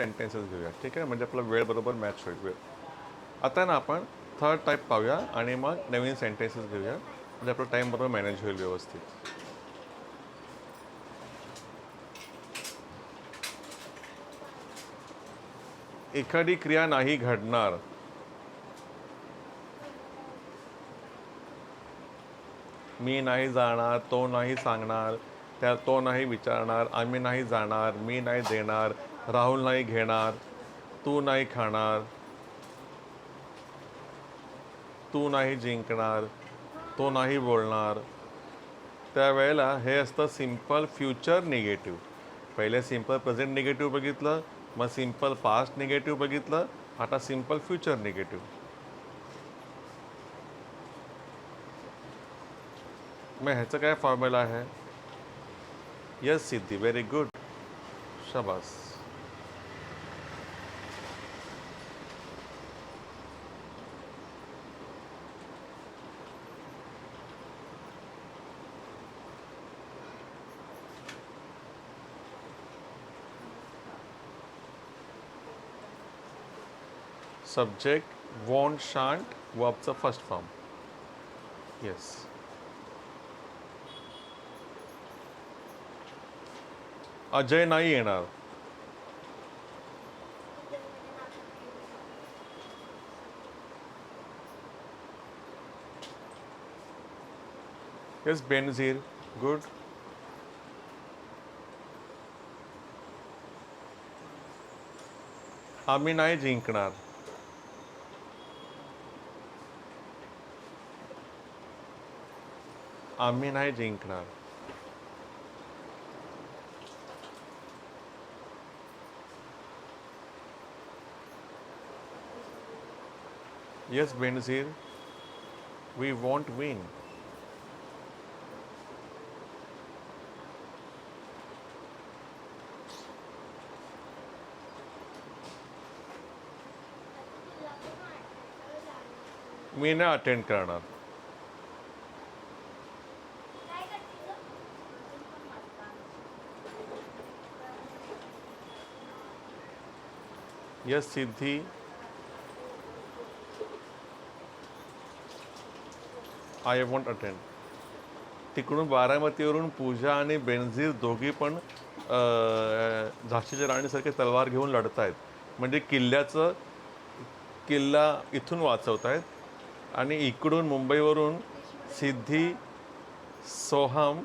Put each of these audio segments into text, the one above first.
Sentences घेऊया, ठीक आहे, म्हणजे आपला वेळ बरोबर मॅच होईल वेळ. आता ना आपण थर्ड टाईप पाहूया आणि मग नवीन सेंटेन्सेस घेऊया, म्हणजे आपला टाईम बरोबर मॅनेज होईल व्यवस्थित. एखादी क्रिया नाही घडणार, मी नाही जाणार, तो नाही सांगणार, तो नाही विचारणार, आम्ही नाही जाणार, मी नाही देणार, राहुल नाही घेणार, तू नाही खाणार, तू नाही जिंकणार, तो नाही बोलणार. त्यावेळेला हे असतं सिम्पल फ्युचर निगेटिव्ह. पहिले सिम्पल प्रेझेंट निगेटिव्ह बघितलं, मग सिम्पल पास्ट निगेटिव्ह बघितलं, आता सिम्पल फ्युचर निगेटिव्ह. मग ह्याचं काय फॉर्म्युला आहे? यस सिद्धी, व्हेरी गुड, शाबास. सब्जेक्ट वॉन्ट शांट वर्बचं फर्स्ट फॉर्म. येस. अजय नाही येणार. Yes Benazir, good. आम्ही नाही जिंकणार. आम्ही नाही जिंकणार. Yes Benazir, we won't win. मी नाही अटेंड करणार. Yes Siddhi, I won't attend. तिकडून बारामतीवरून पूजा आणि बेनझीर दोघी पण झाशीच्या राणीसारखे तलवार घेऊन लढत आहेत, म्हणजे किल्ला इथून वाचवत आहेत. आणि इकडून मुंबईवरून सिद्धी, सोहम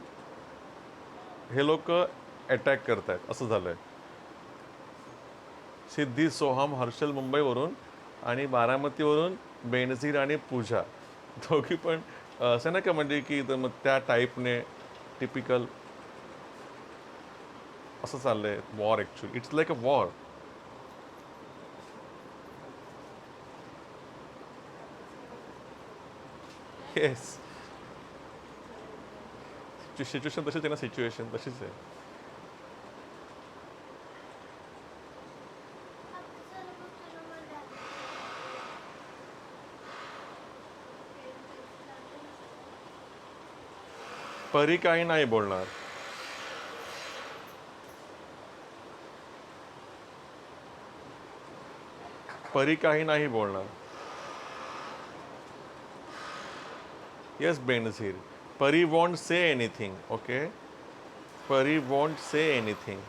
हे लोक अटॅक करत आहेत, असं झालं आहे. सिद्धी, सोहम, हर्षल मुंबईवरून आणि बारामतीवरून बेनझीर आणि पूजा दोघी पण असं नाही का, म्हणजे की मग त्या टाईपने टिपिकल असं चाललं आहे war. Actually it's like a war. Yes, situation तशीच आहे ना, सिच्युएशन तशीच आहे. परी काही नाही बोलणार. परी काही नाही बोलणार. येस बेनझीर, परी वॉन्ट से एनिथिंग. ओके, परी वॉन्ट से एनिथिंग.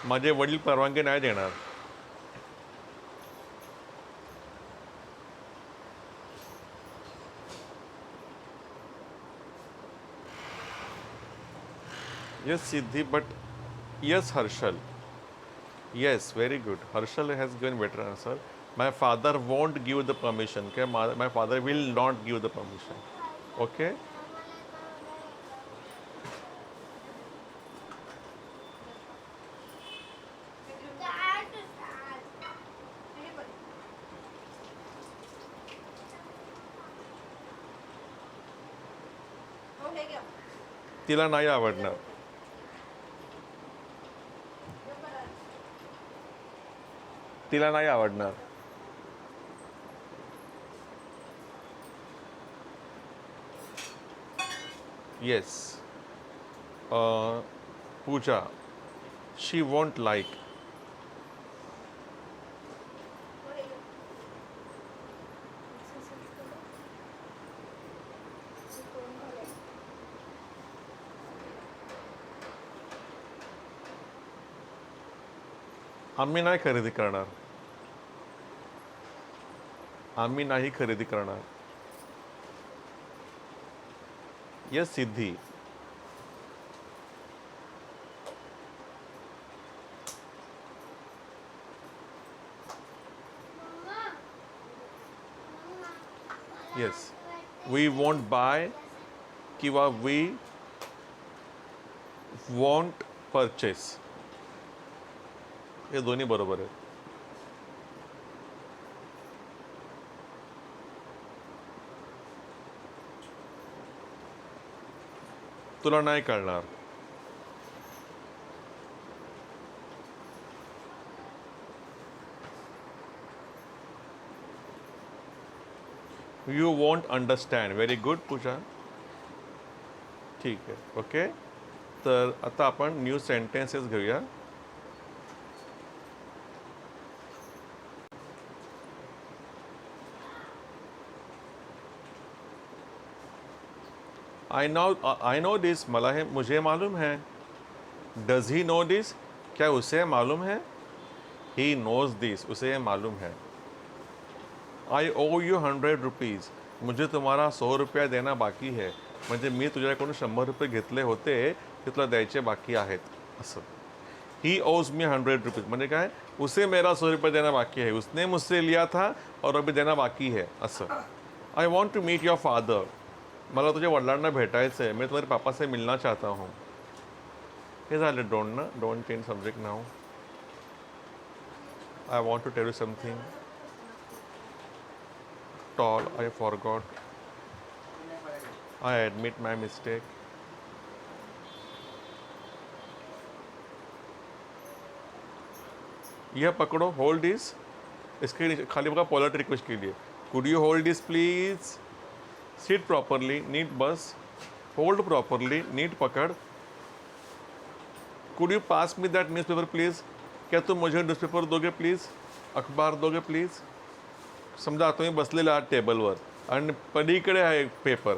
माझे वडील परवानगी नाही देणार. Yes, Siddhi, but yes, Harshal. Yes, very good. Harshal has given better answer. My father won't give the permission. Okay, my father will not give the permission. Okay. तिला नाही आवडणार. तिला नाही आवडणार. Yes, Pooja, she won't like. आम्ही नाही खरेदी करणार. आम्ही नाही खरेदी करणार. Yes Siddhi. Yes, we won't buy किंवा वी वॉन्ट परचेस, हे दोन्ही बरोबर आहे. तुला नाही कळणार. You won't understand. Very good Pooja. ठीक आहे, ओके. तर आता आपण न्यू सेंटेन्सेस घेऊया. I know this. मला हे मुझे मालूम है. Does he know this. क्या उसे मालूम है. ही नोज दिस. उसे ये मालूम है. आई ओ यू 100 रुपीज़. मुझे तुम्हारा 100 रुपया देना बाकी है. म्हणजे मी तुझ्याकडून 100 रुपये घेतले होते ते तुला द्यायचे बाकी आहेत असं. ही ओज मी 100 रुपीज़ म्हणजे काय, उसे मेरा 100 रुपये देना बाकी है. उसने मुझसे लिया था और अभी देना बाकी है असं. I want to meet your father. मला तुझ्या वडिलांना भेटायचं आहे. मैं तुम्हारे पापा से मिलना चाहता हूँ. हे झालं डोंट ना. Don't change subject now. I want to tell you something. Tall, I forgot. I admit my mistake. यह पकड़ो. Hold this. इसके नीचे खाली बघा पोलाइट रिक्वेस्ट के लिए. Could you hold this please. Sit properly. नीट बस. Hold properly. नीट पकड़. Could you pass me that newspaper please. क्या तुम मुझे न्यूज़पेपर दोगे प्लीज. अखबार दोगे प्लीज. समजा तुम्ही बसलेला आहात टेबलवर आणि पलीकडे आहे पेपर.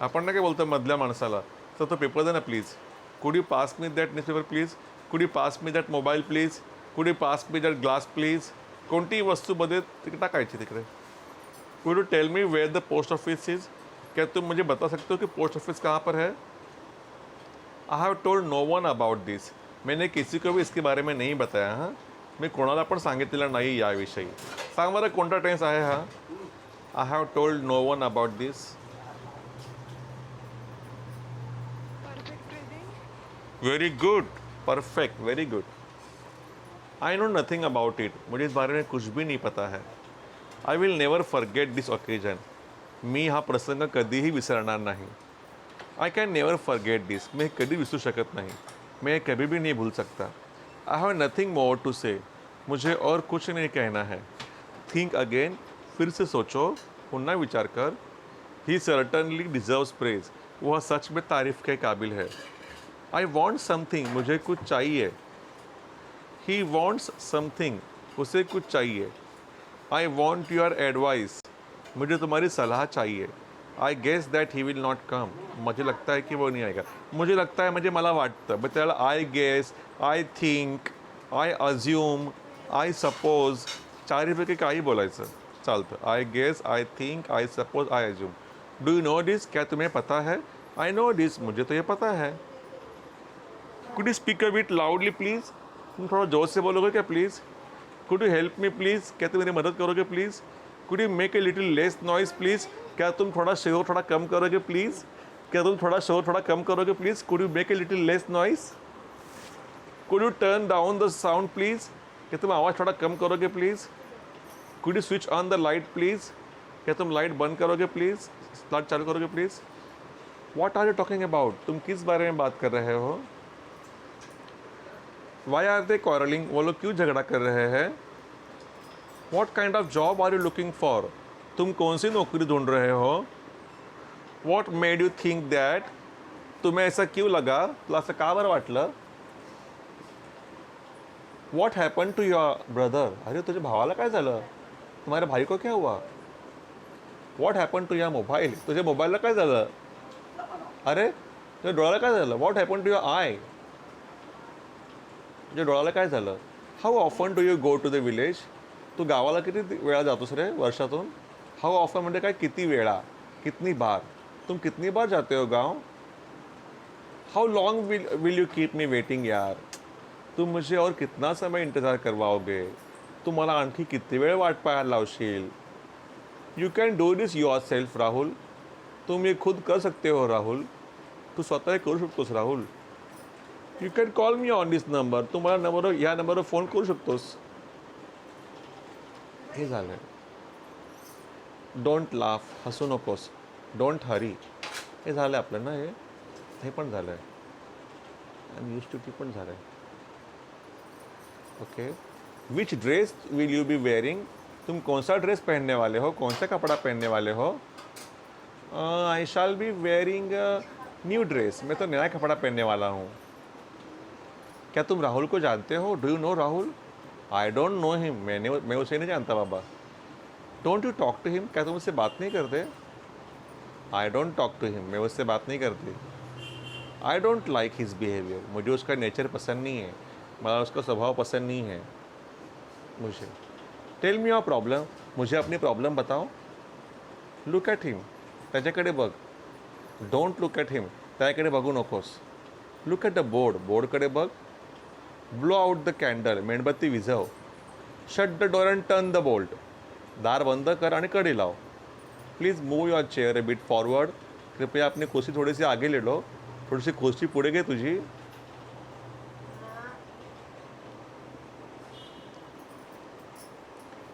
आपण ना काय बोलतो मधल्या माणसाला, तर तो पेपर दे ना please. Could you pass me that newspaper please. Could you pass me that mobile please. Could you pass me that glass please. कोणतीही वस्तू मध्ये तिकडे टाकायची तिकडे. Could you tell me where the post office is. क्या तुम मुझे बता सकते हो कि पोस्ट ऑफिस कहाँ पर है. I have told no one about this. मैंने किसी को भी इसके बारे में नहीं बताया. हां, मी कोणाला पण सांगितलेलं नाही याविषयी. सांग बरं कोणता टेन्स आहे हा. I have told no one about this. Very good. Perfect. Very good. I know nothing about it. मुझे इस बारे में कुछ भी नहीं पता है. I will never forget this occasion. मी हा प्रसंग कधीही विसरणार नाही. I can never forget this. मैं कधी विसरू शकत नाही. मैं कभी भी नहीं भूल सकता. I have nothing more to say. मुझे और कुछ नहीं कहना है. Think again. फिर से सोचो. पुनः विचार कर. He certainly deserves praise. वह सच में तारीफ के काबिल है. I want something. मुझे कुछ चाहिए. He wants something. उसे कुछ चाहिए. I want your advice. मुझे तुम्हारी सलाह चाहिए. I guess that he will not come. मुझे लगता है कि वो नहीं आएगा. मुझे लगता है म्हणजे मला वाटतं. मग त्याला I guess, I think, I assume, I suppose, चारीपैकी काही बोलायचं चालतं. I guess, I think, I suppose, I assume. Do you know this. क्या तुम्हें पता है. I know this. मुझे तो ये पता है. Could you speak a bit loudly please. तुम थोड़ा जोर से बोलोगे क्या please. Could you help me please. क्या तुम मेरी मदद करोगे please. Could you make a little less noise please. क्या तुम थोड़ा शोर थोड़ा कम करोगे प्लीज़. क्या तुम थोड़ा शोर थोड़ा कम करोगे please. Could you make a little less noise. Could you turn down the sound please. क्या तुम आवाज़ थोड़ा कम करोगे please. Could you switch on the light please. क्या तुम लाइट बंद करोगे प्लीज़. लाइट चालू करोगे please. What are you talking about. तुम किस बारे में बात कर रहे हो. Why are they quarrelling. वो लोग क्यों झगड़ा कर रहे हैं. What kind of job R you looking for. तुम कौन सी नौकरी ढूंढ रहे हो. What made you think that. तुम्हें ऐसा क्यों लगा, तुला असं का बरं वाटलं? What happen to your brother, अरे तुझ्या भावाला काय झालं? तुम्हारे भाई को क्या हुआ? What happen to your mobile, तुझ्या मोबाईलला काय झालं? अरे तुझ्या डोळ्याला काय झालं? What happen to your eye, तुझ्या डोळ्याला काय झालं? How often do you go to the village, तू गावाला किती वेळा जातोस रे वर्षातून? हाऊ ऑफन म्हणजे काय, किती वेळा, कितनी बार, तुम कितनी बार जाते हो गाँव? How long will you keep me waiting यार, तुम मुझे और कितना समय इंतज़ार करवाओगे? तू मला आणखी किती वेळ वाट पाहायला लावशील? You can do this your self Rahul, तुम ये खुद कर सकते हो राहुल, तू स्वतः हे करू शकतोस Rahul. You can call me on this number, तू मला नंबरवर, या नंबरवर फोन करू शकतोस. हे झालं. डोंट लाफ, हसू नकोस. डोंट हरी, हे झालं आपलं ना. हे पण झालं आहे. आणि यूज टू टी पण झालं आहे. Okay. Which dress will you B wearing, तुम कौन सा ड्रेस पहनने वाले हो, कौन सा कपड़ा पहनने वाले हो? I shall be wearing new dress, मैं तो नया कपड़ा पहनने वाला हूँ. क्या तुम राहुल को जानते हो? Do you no Rahul? I don't know him, मैं उसे नहीं जानता बाबा. डोंट यू टॉक टू हिम, क्या तुम उससे बात नहीं करते? आई डोंट टॉक टू हिम, मैं उससे बात नहीं करती. I don't like his behaviour, मुझे उसका नेचर पसंद नहीं है, मला उसका स्वभाव पसंद नहीं है मुझे. टेल मी योर प्रॉब्लम, मुझे अपनी प्रॉब्लम बताओ. लुक ॲट हिम, त्याच्याकडे बघ. डोंट लुक ॲट हिम, त्याकडे बघू नकोस. लुक ॲट द बोर्ड, बोर्डकडे बघ. ब्लो आउट द कॅन्डल, मेणबत्ती विझव. Shut the door and turn the bolt, दार बंद कर आणि कडी लाव. Please move your chair a bit forward, कृपया अपनी कुर्सी थोड़ी सी आगे ले लो, थोडीशी कुर्सी पुढे घे तुझी.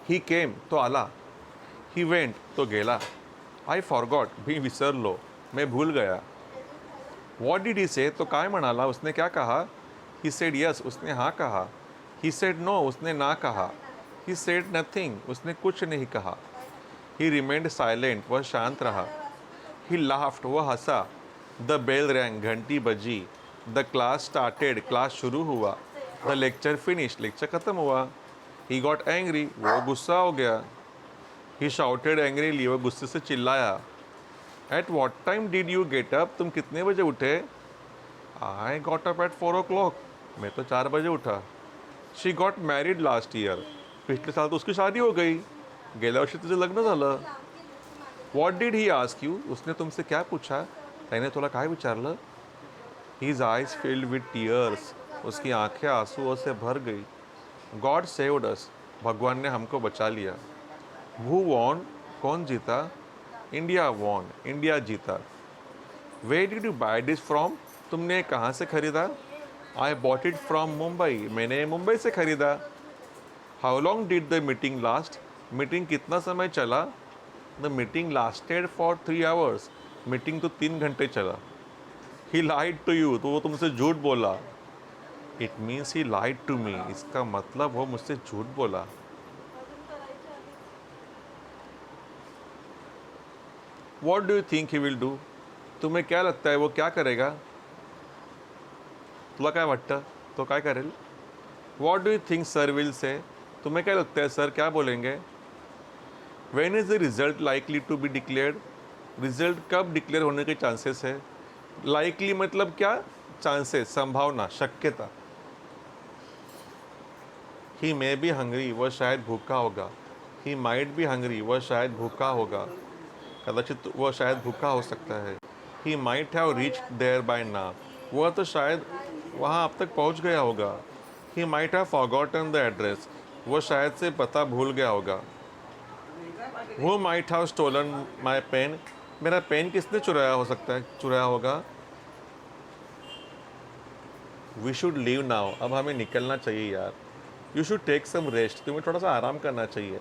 ही केम, तो आला. ही वेंट, तो गेला. आई फॉरगॉट, मी विसरलो, मैं भूल गया. व्हॉट डिड ही से, तो काय म्हणाला, उसने क्या कहा? ही सेड यस, उसने हाँ कहा. ही सेड नो, उसने ना कहा. ही सेड नथिंग, उसने कुछ नहीं कहा. ही रिमेंड साइलेंट, वह शांत रहा. ही लाफ्ड, वह हंसा. द बेल रैंग, घंटी बजी. द क्लास स्टार्टेड, क्लास शुरू हुआ. द लेक्चर फिनिश, लेक्चर खत्म हुआ. ही गॉट एंग्री, वो गुस्सा हो गया. ही शाउटेड एंग्रीली, वह गुस्से से चिल्लाया. At what time did you get up, तुम कितने बजे उठे? I got up at 4 o'clock, मैं तो 4 बजे उठा. शी गॉट मैरिड लास्ट ईयर, पिछले साल तो उसकी शादी हो गई, गेल्या वर्षी तुझं लग्न झालं. What did he ask you, उसने तुमसे क्या पूछा, त्याने तुला काय विचारलं? His eyes filled with tears, उसकी आंखें आंसुओं से भर गई. गॉड सेव्ड अस, भगवान ने हमको बचा लिया. हु वॉन, कौन जीता? इंडिया वॉन, इंडिया जीता. Where did you buy this from, तुमने कहाँ से खरीदा? I bought it from Mumbai, मैंने मुंबई से खरीदा. How long did the meeting last, meeting कितना समय चला? The meeting lasted for 3 hours, meeting तो 3 घंटे चला. ही लाइड टू यू, तो वो तुमसे झूठ बोला. It means he lied to me, इसका मतलब वो मुझसे झूठ बोला. What do you think he will do, तुम्हें क्या लगता है वो क्या करेगा? तुला काय वाटतं, तो काय करेल? What do you think sir will say, तुम्हें क्या लगता है सर क्या बोलेंगे? When is the result likely to be declared, result कब डिक्लेयर होने के चांसेस है? लाइकली मतलब क्या? चांसेस, संभावना, शक्यता. ही मे बी हंग्री, वह शायद भूखा होगा. ही माइट बी हंग्री, वह शायद भूखा होगा, कदाचित वह शायद भूखा हो सकता है. He might have reach there by now, वह तो शायद वहाँ अब तक पहुँच गया होगा. He might have forgotten the address, वह शायद से पता भूल गया होगा. Who might have stolen my pen, मेरा पेन किसने चुराया हो सकता है, चुराया होगा. वी शुड लीव नाउ, अब हमें निकलना चाहिए यार. You should take some rest, तुम्हें थोड़ा सा आराम करना चाहिए.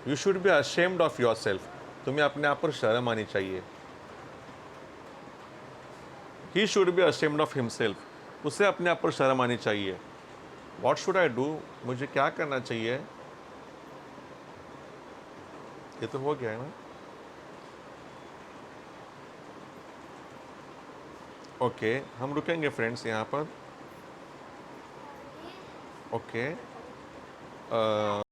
You should be ashamed of yourself, तुम्हें अपने आप पर शर्म आनी चाहिए. He should be ashamed of himself, उसे अपने आप पर शर्म आनी चाहिए. वॉट शुड आई डू, मुझे क्या करना चाहिए? ये तो हो गया है ना. ओके, हम रुकेंगे फ्रेंड्स यहाँ पर। ओके।